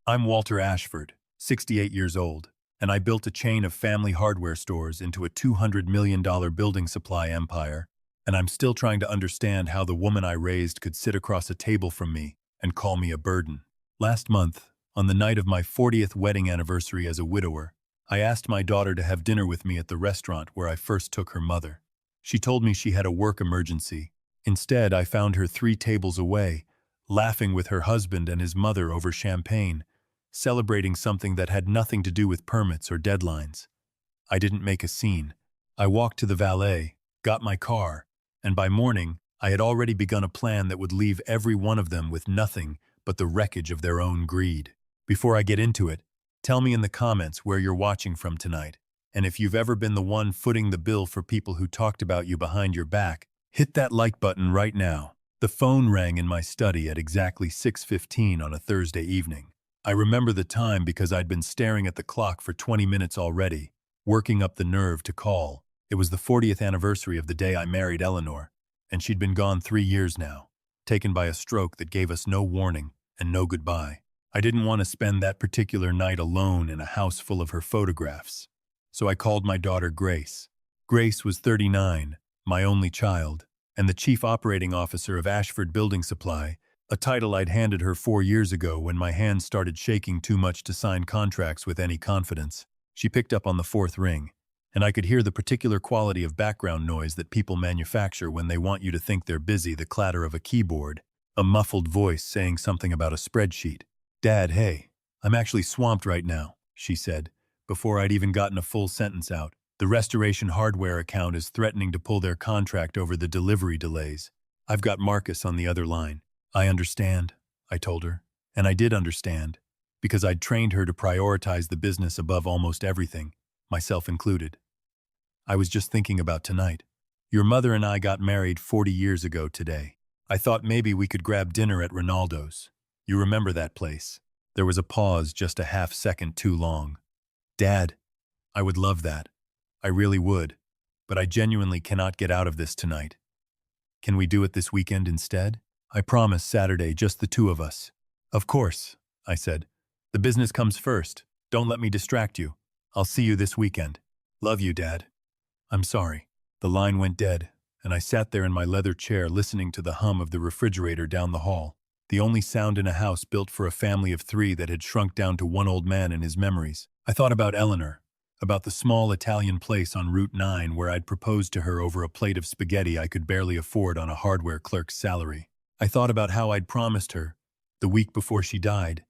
I'm Walter Ashford, 68 years old, and I built a chain of family hardware stores into a $200 million building supply empire, and I'm still trying to understand how the woman I raised could sit across a table from me and call me a burden. Last month, on the night of my 40th wedding anniversary as a widower, I asked my daughter to have dinner with me at the restaurant where I first took her mother. She told me she had a work emergency. Instead, I found her 3 tables away, laughing with her husband and his mother over champagne, celebrating something that had nothing to do with permits or deadlines. I didn't make a scene. I walked to the valet, got my car, and by morning, I had already begun a plan that would leave every one of them with nothing but the wreckage of their own greed. Before I get into it, tell me in the comments where you're watching from tonight, and if you've ever been the one footing the bill for people who talked about you behind your back, hit that like button right now. The phone rang in my study at exactly 6:15 on a Thursday evening. I remember the time because I'd been staring at the clock for 20 minutes already, working up the nerve to call. It was the 40th anniversary of the day I married Eleanor, and she'd been gone 3 years now, taken by a stroke that gave us no warning and no goodbye. I didn't want to spend that particular night alone in a house full of her photographs, so I called my daughter Grace. Grace was 39, my only child, and the chief operating officer of Ashford Building Supply, a title I'd handed her 4 years ago when my hands started shaking too much to sign contracts with any confidence. She picked up on the 4th ring, and I could hear the particular quality of background noise that people manufacture when they want you to think they're busy, the clatter of a keyboard, a muffled voice saying something about a spreadsheet. "Dad, hey, I'm actually swamped right now," she said, before I'd even gotten a full sentence out. "The Restoration Hardware account is threatening to pull their contract over the delivery delays. I've got Marcus on the other line." "I understand," I told her, and I did understand, because I'd trained her to prioritize the business above almost everything, myself included. "I was just thinking about tonight. Your mother and I got married 40 years ago today. I thought maybe we could grab dinner at Ronaldo's. You remember that place?" There was a pause just a half-second too long. "Dad, I would love that. I really would, but I genuinely cannot get out of this tonight. Can we do it this weekend instead? I promise Saturday, just the 2 of us." "Of course," I said. "The business comes first. Don't let me distract you. I'll see you this weekend. Love you, Dad." "I'm sorry." The line went dead, and I sat there in my leather chair listening to the hum of the refrigerator down the hall, the only sound in a house built for a family of 3 that had shrunk down to one old man and his memories. I thought about Eleanor, about the small Italian place on Route 9 where I'd proposed to her over a plate of spaghetti I could barely afford on a hardware clerk's salary. I thought about how I'd promised her, the week before she died,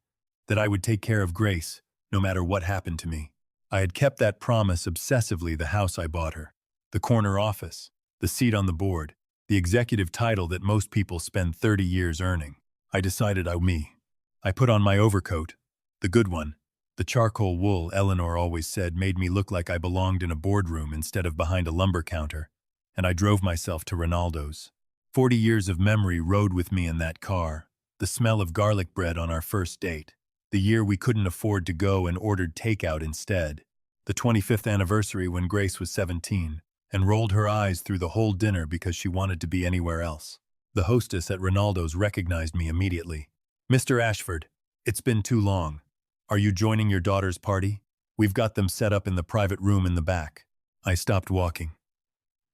that I would take care of Grace, no matter what happened to me. I had kept that promise obsessively. The house I bought her, the corner office, the seat on the board, the executive title that most people spend 30 years earning. I decided I put on my overcoat, the good one, the charcoal wool Eleanor always said made me look like I belonged in a boardroom instead of behind a lumber counter, and I drove myself to Ronaldo's. 40 years of memory rode with me in that car, the smell of garlic bread on our first date, the year we couldn't afford to go and ordered takeout instead, the 25th anniversary when Grace was 17 and rolled her eyes through the whole dinner because she wanted to be anywhere else. The hostess at Ronaldo's recognized me immediately. "Mr. Ashford, it's been too long. Are you joining your daughter's party? We've got them set up in the private room in the back." I stopped walking.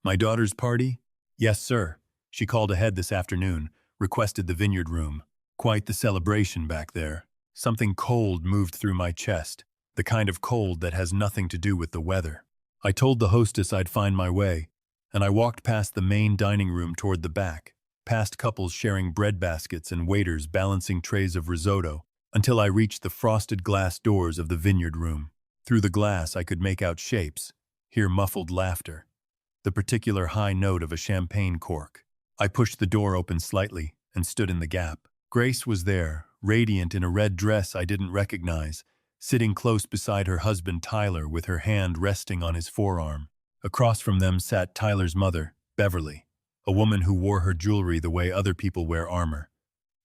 "My daughter's party?" "Yes, sir. She called ahead this afternoon, requested the vineyard room. Quite the celebration back there." Something cold moved through my chest, the kind of cold that has nothing to do with the weather. I told the hostess I'd find my way, and I walked past the main dining room toward the back, past couples sharing bread baskets and waiters balancing trays of risotto, until I reached the frosted glass doors of the vineyard room. Through the glass I could make out shapes, hear muffled laughter, the particular high note of a champagne cork. I pushed the door open slightly and stood in the gap. Grace was there, radiant in a red dress I didn't recognize, sitting close beside her husband Tyler with her hand resting on his forearm. Across from them sat Tyler's mother, Beverly, a woman who wore her jewelry the way other people wear armor,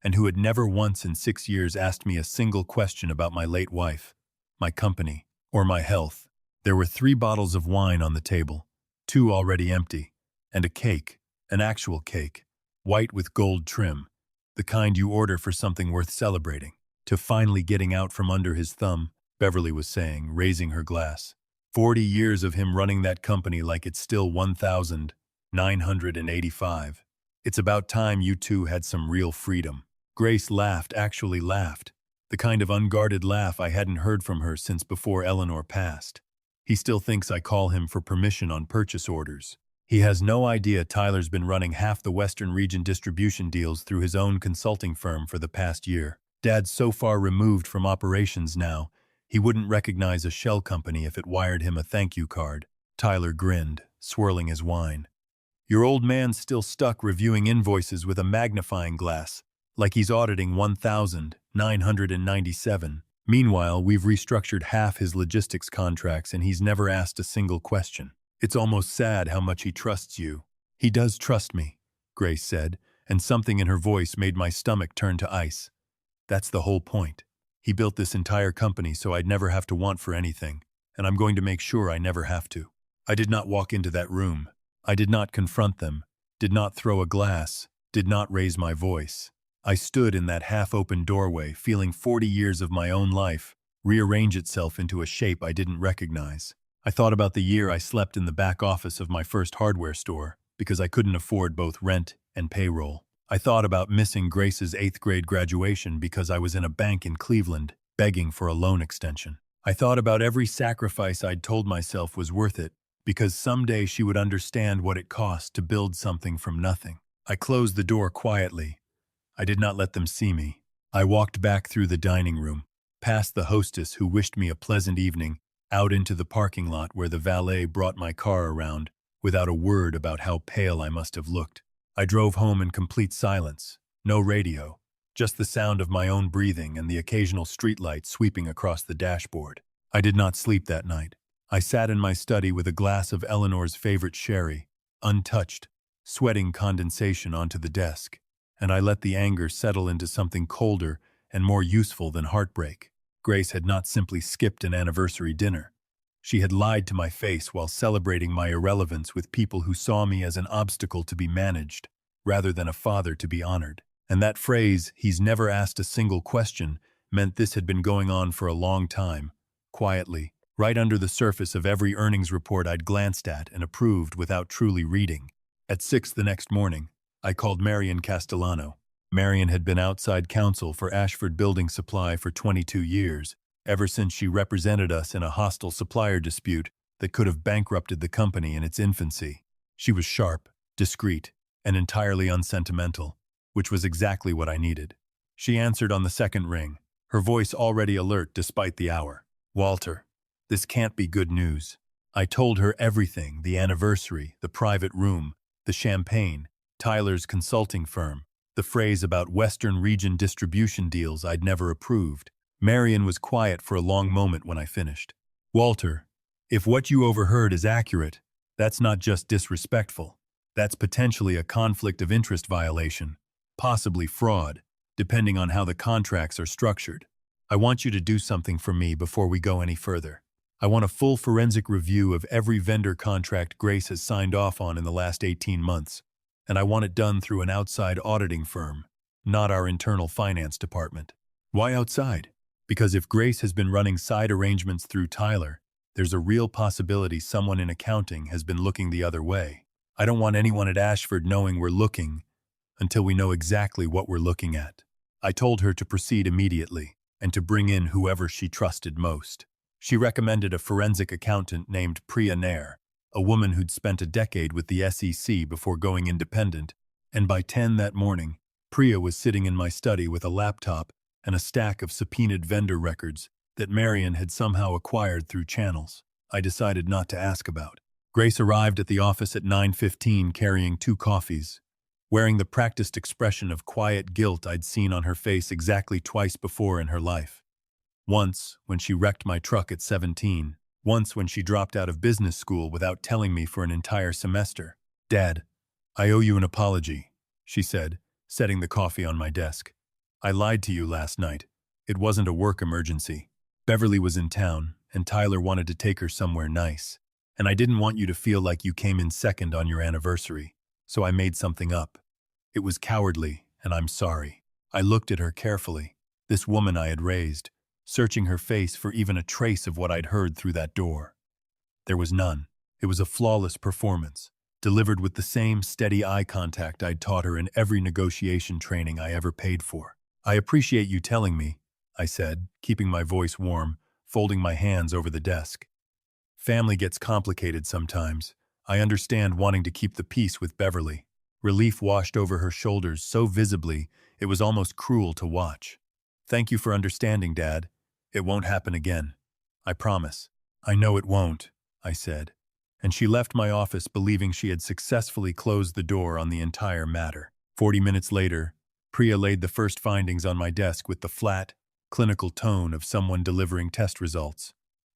and who had never once in 6 years asked me a single question about my late wife, my company, or my health. There were 3 bottles of wine on the table, 2 already empty, and a cake, an actual cake, white with gold trim, the kind you order for something worth celebrating. to finally getting out from under his thumb, Beverly was saying, raising her glass. 40 years of him running that company like it's still 1,985. It's about time you two had some real freedom. Grace laughed, actually laughed. The kind of unguarded laugh I hadn't heard from her since before Eleanor passed. He still thinks I call him for permission on purchase orders. He has no idea Tyler's been running half the Western region distribution deals through his own consulting firm for the past year. Dad's so far removed from operations now, he wouldn't recognize a shell company if it wired him a thank you card. Tyler grinned, swirling his wine. Your old man's still stuck reviewing invoices with a magnifying glass, like he's auditing 1,997. Meanwhile, we've restructured half his logistics contracts and he's never asked a single question. It's almost sad how much he trusts you. He does trust me, Grace said, and something in her voice made my stomach turn to ice. That's the whole point. He built this entire company so I'd never have to want for anything, and I'm going to make sure I never have to. I did not walk into that room. I did not confront them, did not throw a glass, did not raise my voice. I stood in that half-open doorway, feeling 40 years of my own life rearrange itself into a shape I didn't recognize. I thought about the year I slept in the back office of my first hardware store because I couldn't afford both rent and payroll. I thought about missing Grace's 8th grade graduation because I was in a bank in Cleveland begging for a loan extension. I thought about every sacrifice I'd told myself was worth it because someday she would understand what it cost to build something from nothing. I closed the door quietly. I did not let them see me. I walked back through the dining room, past the hostess who wished me a pleasant evening, out into the parking lot where the valet brought my car around, without a word about how pale I must have looked. I drove home in complete silence, no radio, just the sound of my own breathing and the occasional streetlight sweeping across the dashboard. I did not sleep that night. I sat in my study with a glass of Eleanor's favorite sherry, untouched, sweating condensation onto the desk, and I let the anger settle into something colder and more useful than heartbreak. Grace had not simply skipped an anniversary dinner. She had lied to my face while celebrating my irrelevance with people who saw me as an obstacle to be managed, rather than a father to be honored. And that phrase, "he's never asked a single question," meant this had been going on for a long time, quietly, right under the surface of every earnings report I'd glanced at and approved without truly reading. At 6 the next morning, I called Marion Castellano. Marion had been outside counsel for Ashford Building Supply for 22 years, ever since she represented us in a hostile supplier dispute that could have bankrupted the company in its infancy. She was sharp, discreet, and entirely unsentimental, which was exactly what I needed. She answered on the second ring, her voice already alert despite the hour. "Walter, this can't be good news." I told her everything, the anniversary, the private room, the champagne, Tyler's consulting firm, the phrase about Western region distribution deals I'd never approved. Marion was quiet for a long moment when I finished. "Walter, if what you overheard is accurate, that's not just disrespectful. That's potentially a conflict of interest violation, possibly fraud, depending on how the contracts are structured. I want you to do something for me before we go any further. I want a full forensic review of every vendor contract Grace has signed off on in the last 18 months, and I want it done through an outside auditing firm, not our internal finance department." "Why outside?" "Because if Grace has been running side arrangements through Tyler, there's a real possibility someone in accounting has been looking the other way. I don't want anyone at Ashford knowing we're looking until we know exactly what we're looking at." I told her to proceed immediately and to bring in whoever she trusted most. She recommended a forensic accountant named Priya Nair, a woman who'd spent a decade with the SEC before going independent, and by 10 that morning, Priya was sitting in my study with a laptop and a stack of subpoenaed vendor records that Marion had somehow acquired through channels I decided not to ask about. Grace arrived at the office at 9:15 carrying 2 coffees, wearing the practiced expression of quiet guilt I'd seen on her face exactly twice before in her life. Once, when she wrecked my truck at 17. Once when she dropped out of business school without telling me for an entire semester. "Dad, I owe you an apology," she said, setting the coffee on my desk. "I lied to you last night. It wasn't a work emergency. Beverly was in town, and Tyler wanted to take her somewhere nice. And I didn't want you to feel like you came in second on your anniversary, so I made something up. It was cowardly, and I'm sorry." I looked at her carefully. This woman I had raised, searching her face for even a trace of what I'd heard through that door. There was none. It was a flawless performance, delivered with the same steady eye contact I'd taught her in every negotiation training I ever paid for. "I appreciate you telling me," I said, keeping my voice warm, folding my hands over the desk. "Family gets complicated sometimes. I understand wanting to keep the peace with Beverly." Relief washed over her shoulders so visibly it was almost cruel to watch. "Thank you for understanding, Dad. It won't happen again. I promise." "I know it won't," I said, and she left my office believing she had successfully closed the door on the entire matter. 40 minutes later, Priya laid the first findings on my desk with the flat, clinical tone of someone delivering test results.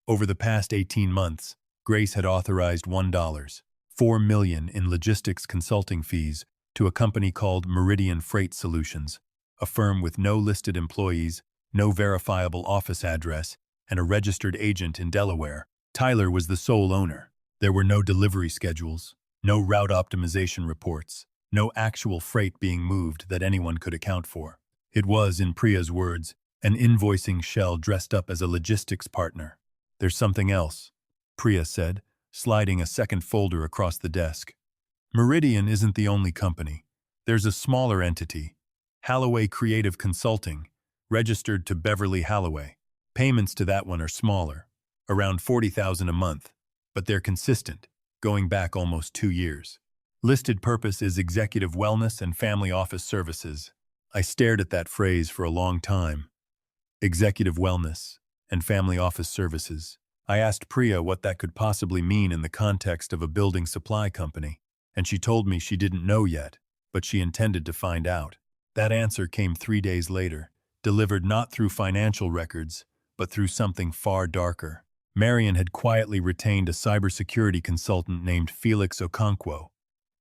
Over the past 18 months, Grace had authorized $1.4 million in logistics consulting fees to a company called Meridian Freight Solutions, a firm with no listed employees, no verifiable office address, and a registered agent in Delaware. Tyler was the sole owner. There were no delivery schedules, no route optimization reports, no actual freight being moved that anyone could account for. It was, in Priya's words, an invoicing shell dressed up as a logistics partner. "There's something else," Priya said, sliding a second folder across the desk. "Meridian isn't the only company. There's a smaller entity, Halloway Creative Consulting, registered to Beverly Halloway. Payments to that one are smaller, around $40,000 a month, but they're consistent, going back almost 2 years. Listed purpose is executive wellness and family office services." I stared at that phrase for a long time. Executive wellness and family office services. I asked Priya what that could possibly mean in the context of a building supply company, and she told me she didn't know yet, but she intended to find out. That answer came 3 days later, delivered not through financial records, but through something far darker. Marion had quietly retained a cybersecurity consultant named Felix Okonkwo,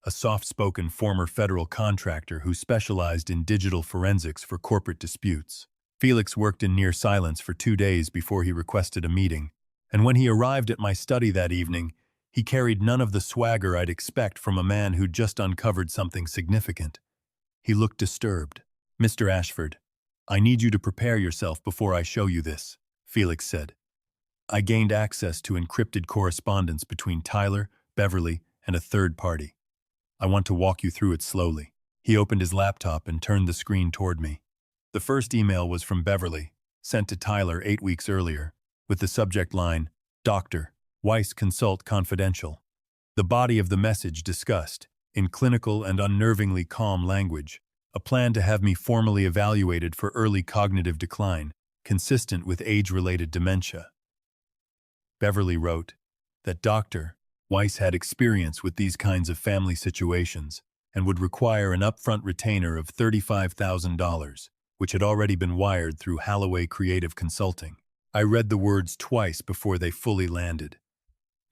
a soft-spoken former federal contractor who specialized in digital forensics for corporate disputes. Felix worked in near silence for 2 days before he requested a meeting, and when he arrived at my study that evening, he carried none of the swagger I'd expect from a man who'd just uncovered something significant. He looked disturbed. "Mr. Ashford, I need you to prepare yourself before I show you this," Felix said. I gained access to encrypted correspondence between Tyler, Beverly, and a third party. "I want to walk you through it slowly." He opened his laptop and turned the screen toward me. The first email was from Beverly, sent to Tyler 8 weeks earlier, with the subject line, "Dr. Weiss Consult Confidential." The body of the message discussed, in clinical and unnervingly calm language, a plan to have me formally evaluated for early cognitive decline, consistent with age-related dementia. Beverly wrote that Dr. Weiss had experience with these kinds of family situations and would require an upfront retainer of $35,000, which had already been wired through Halloway Creative Consulting. I read the words twice before they fully landed.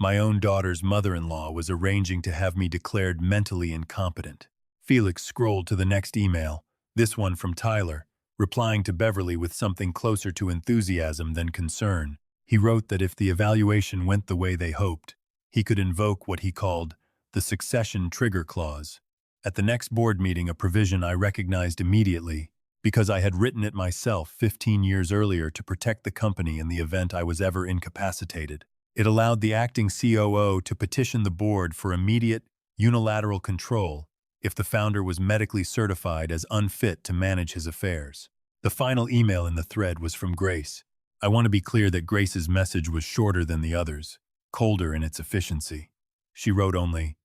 My own daughter's mother-in-law was arranging to have me declared mentally incompetent. Felix scrolled to the next email, this one from Tyler, replying to Beverly with something closer to enthusiasm than concern. He wrote that if the evaluation went the way they hoped, he could invoke what he called the succession trigger clause. At the next board meeting, a provision I recognized immediately, because I had written it myself 15 years earlier to protect the company in the event I was ever incapacitated. It allowed the acting COO to petition the board for immediate, unilateral control if the founder was medically certified as unfit to manage his affairs. The final email in the thread was from Grace. I want to be clear that Grace's message was shorter than the others, colder in its efficiency. She wrote only,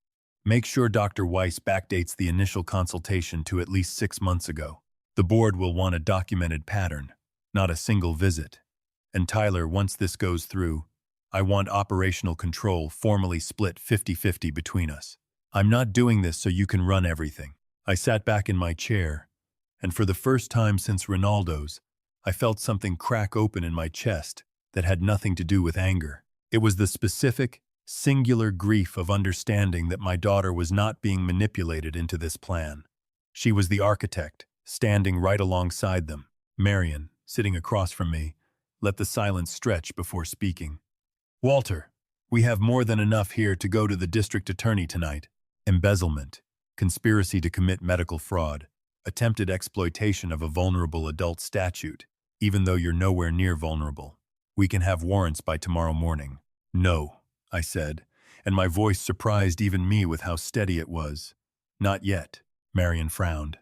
"Make sure Dr. Weiss backdates the initial consultation to at least 6 months ago. The board will want a documented pattern, not a single visit. And Tyler, once this goes through, I want operational control formally split 50-50 between us. I'm not doing this so you can run everything." I sat back in my chair, and for the first time since Ronaldo's, I felt something crack open in my chest that had nothing to do with anger. It was the specific, singular grief of understanding that my daughter was not being manipulated into this plan. She was the architect, standing right alongside them. Marion, sitting across from me, let the silence stretch before speaking. "Walter, we have more than enough here to go to the district attorney tonight. Embezzlement, conspiracy to commit medical fraud, attempted exploitation of a vulnerable adult statute. even though you're nowhere near vulnerable. We can have warrants by tomorrow morning." "No," I said, and my voice surprised even me with how steady it was. "Not yet," Marion frowned.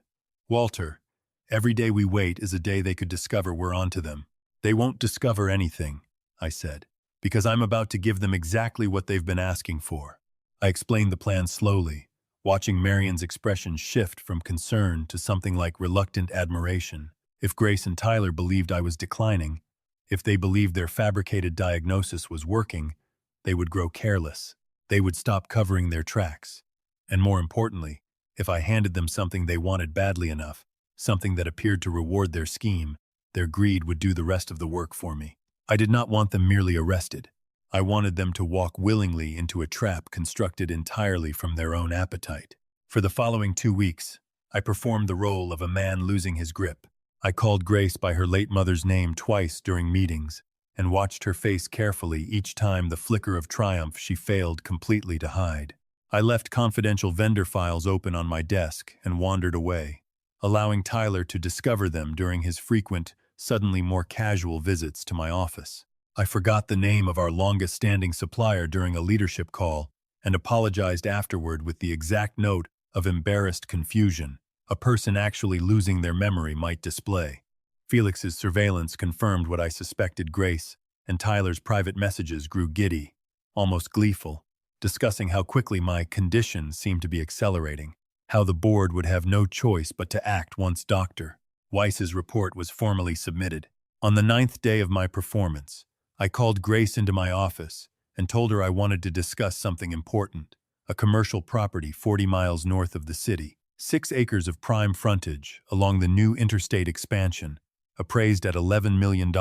"Walter, every day we wait is a day they could discover we're onto them." "They won't discover anything," I said, "because I'm about to give them exactly what they've been asking for." I explained the plan slowly, watching Marion's expression shift from concern to something like reluctant admiration. If Grace and Tyler believed I was declining, if they believed their fabricated diagnosis was working, they would grow careless. They would stop covering their tracks. And more importantly, if I handed them something they wanted badly enough, something that appeared to reward their scheme, their greed would do the rest of the work for me. I did not want them merely arrested. I wanted them to walk willingly into a trap constructed entirely from their own appetite. For the following 2 weeks, I performed the role of a man losing his grip. I called Grace by her late mother's name twice during meetings and watched her face carefully each time the flicker of triumph she failed completely to hide. I left confidential vendor files open on my desk and wandered away, allowing Tyler to discover them during his frequent, suddenly more casual visits to my office. I forgot the name of our longest-standing supplier during a leadership call and apologized afterward with the exact note of embarrassed confusion a person actually losing their memory might display. Felix's surveillance confirmed what I suspected. Grace and Tyler's private messages grew giddy, almost gleeful, discussing how quickly my condition seemed to be accelerating, how the board would have no choice but to act once Dr. Weiss's report was formally submitted. On the 9th day of my performance, I called Grace into my office and told her I wanted to discuss something important: a commercial property 40 miles north of the city, 6 acres of prime frontage along the new interstate expansion, appraised at $11 million,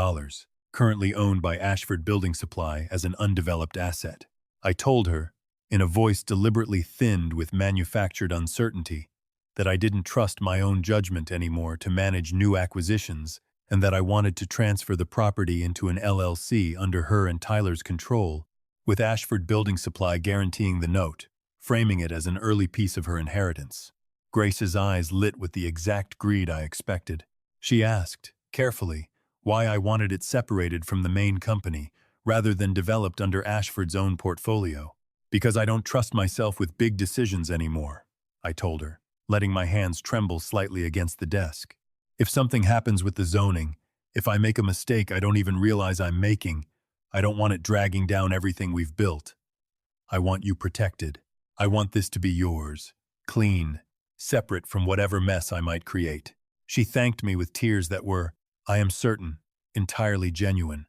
currently owned by Ashford Building Supply as an undeveloped asset. I told her, in a voice deliberately thinned with manufactured uncertainty, that I didn't trust my own judgment anymore to manage new acquisitions and that I wanted to transfer the property into an LLC under her and Tyler's control, with Ashford Building Supply guaranteeing the note, framing it as an early piece of her inheritance. Grace's eyes lit with the exact greed I expected. She asked, carefully, why I wanted it separated from the main company rather than developed under Ashford's own portfolio. "Because I don't trust myself with big decisions anymore," I told her, letting my hands tremble slightly against the desk. "If something happens with the zoning, if I make a mistake I don't even realize I'm making, I don't want it dragging down everything we've built. I want you protected. I want this to be yours, clean, separate from whatever mess I might create." She thanked me with tears that were, I am certain, entirely genuine,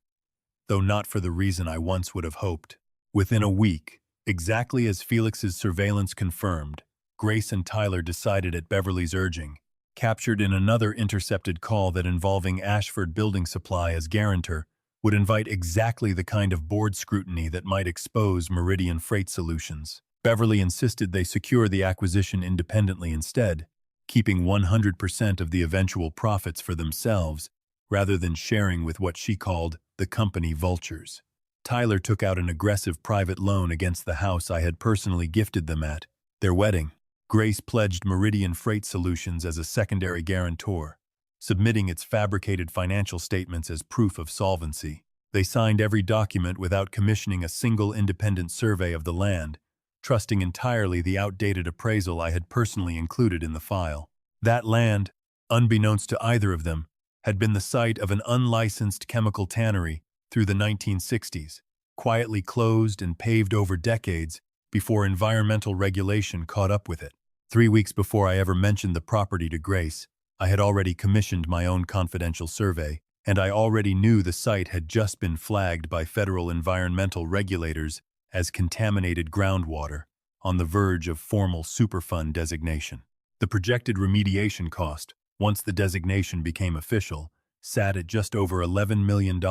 though not for the reason I once would have hoped. Within a week, exactly as Felix's surveillance confirmed, Grace and Tyler decided at Beverly's urging, captured in another intercepted call that involving Ashford Building Supply as guarantor, would invite exactly the kind of board scrutiny that might expose Meridian Freight Solutions. Beverly insisted they secure the acquisition independently instead, keeping 100% of the eventual profits for themselves rather than sharing with what she called the company vultures. Tyler took out an aggressive private loan against the house I had personally gifted them at their wedding. Grace pledged Meridian Freight Solutions as a secondary guarantor, submitting its fabricated financial statements as proof of solvency. They signed every document without commissioning a single independent survey of the land, trusting entirely the outdated appraisal I had personally included in the file. That land, unbeknownst to either of them, had been the site of an unlicensed chemical tannery through the 1960s, quietly closed and paved over decades before environmental regulation caught up with it. 3 weeks before I ever mentioned the property to Grace, I had already commissioned my own confidential survey, and I already knew the site had just been flagged by federal environmental regulators as contaminated groundwater, on the verge of formal Superfund designation. The projected remediation cost, once the designation became official, sat at just over $11 million,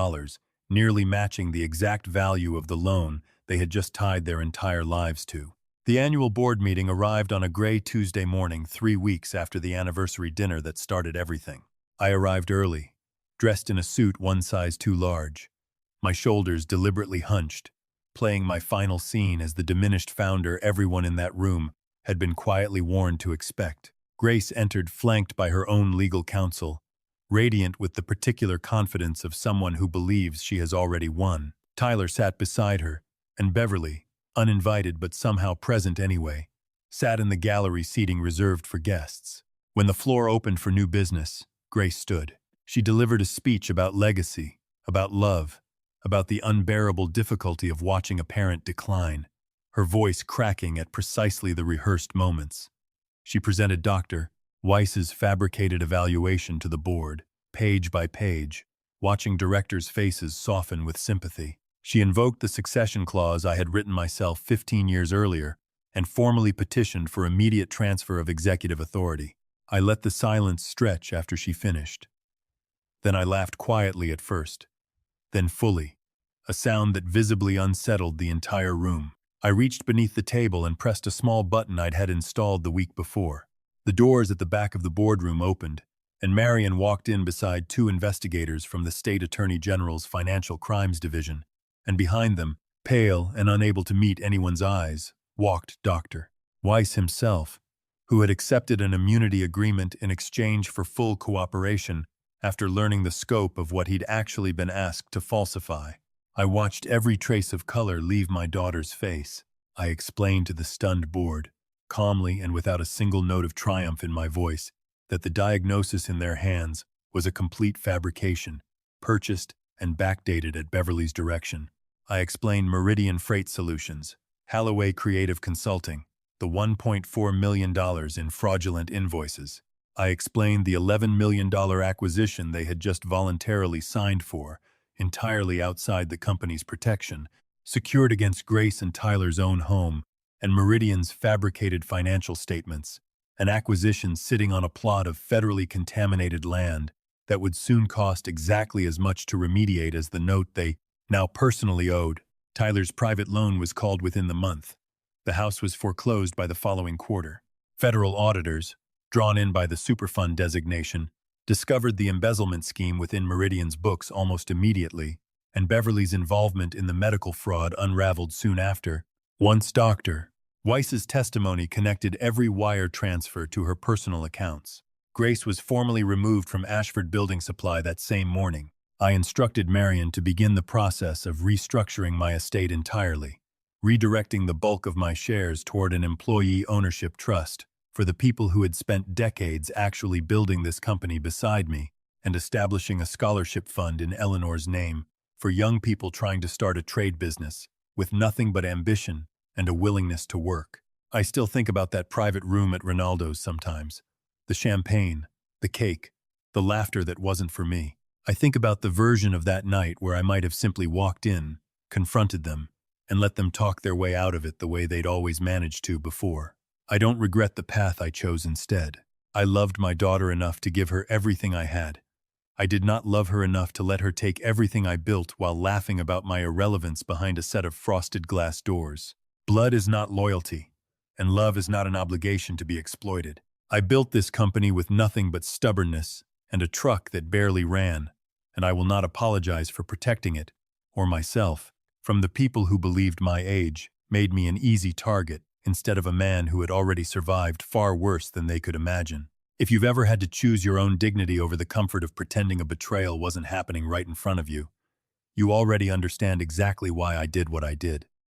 nearly matching the exact value of the loan they had just tied their entire lives to. The annual board meeting arrived on a gray Tuesday morning 3 weeks after the anniversary dinner that started everything. I arrived early, dressed in a suit one size too large, my shoulders deliberately hunched, playing my final scene as the diminished founder everyone in that room had been quietly warned to expect. Grace entered flanked by her own legal counsel, radiant with the particular confidence of someone who believes she has already won. Tyler sat beside her, and Beverly, uninvited but somehow present anyway, sat in the gallery seating reserved for guests. When the floor opened for new business, Grace stood. She delivered a speech about legacy, about love, about the unbearable difficulty of watching a parent decline, her voice cracking at precisely the rehearsed moments. She presented Dr. Weiss's fabricated evaluation to the board, page by page, watching directors' faces soften with sympathy. She invoked the succession clause I had written myself 15 years earlier and formally petitioned for immediate transfer of executive authority. I let the silence stretch after she finished. Then I laughed quietly at first, then fully, a sound that visibly unsettled the entire room. I reached beneath the table and pressed a small button I'd had installed the week before. The doors at the back of the boardroom opened, and Marion walked in beside two investigators from the State Attorney General's Financial Crimes Division, and behind them, pale and unable to meet anyone's eyes, walked Dr. Weiss himself, who had accepted an immunity agreement in exchange for full cooperation after learning the scope of what he'd actually been asked to falsify. I watched every trace of color leave my daughter's face. I explained to the stunned board, calmly and without a single note of triumph in my voice, that the diagnosis in their hands was a complete fabrication, purchased and backdated at Beverly's direction. I explained Meridian Freight Solutions, Halloway Creative Consulting, the $1.4 million in fraudulent invoices. I explained the $11 million acquisition they had just voluntarily signed for, entirely outside the company's protection, secured against Grace and Tyler's own home, and Meridian's fabricated financial statements, an acquisition sitting on a plot of federally contaminated land that would soon cost exactly as much to remediate as the note they now personally owed. Tyler's private loan was called within the month. The house was foreclosed by the following quarter. Federal auditors, drawn in by the Superfund designation, discovered the embezzlement scheme within Meridian's books almost immediately, and Beverly's involvement in the medical fraud unraveled soon after. Once Dr. Weiss's testimony connected every wire transfer to her personal accounts. Grace was formally removed from Ashford Building Supply that same morning. I instructed Marion to begin the process of restructuring my estate entirely, redirecting the bulk of my shares toward an employee ownership trust for the people who had spent decades actually building this company beside me, and establishing a scholarship fund in Eleanor's name for young people trying to start a trade business with nothing but ambition and a willingness to work. I still think about that private room at Ronaldo's sometimes. The champagne, the cake, the laughter that wasn't for me. I think about the version of that night where I might have simply walked in, confronted them, and let them talk their way out of it the way they'd always managed to before. I don't regret the path I chose instead. I loved my daughter enough to give her everything I had. I did not love her enough to let her take everything I built while laughing about my irrelevance behind a set of frosted glass doors. Blood is not loyalty, and love is not an obligation to be exploited. I built this company with nothing but stubbornness and a truck that barely ran, and I will not apologize for protecting it, or myself, from the people who believed my age made me an easy target instead of a man who had already survived far worse than they could imagine. If you've ever had to choose your own dignity over the comfort of pretending a betrayal wasn't happening right in front of you, you already understand exactly why I did what I did.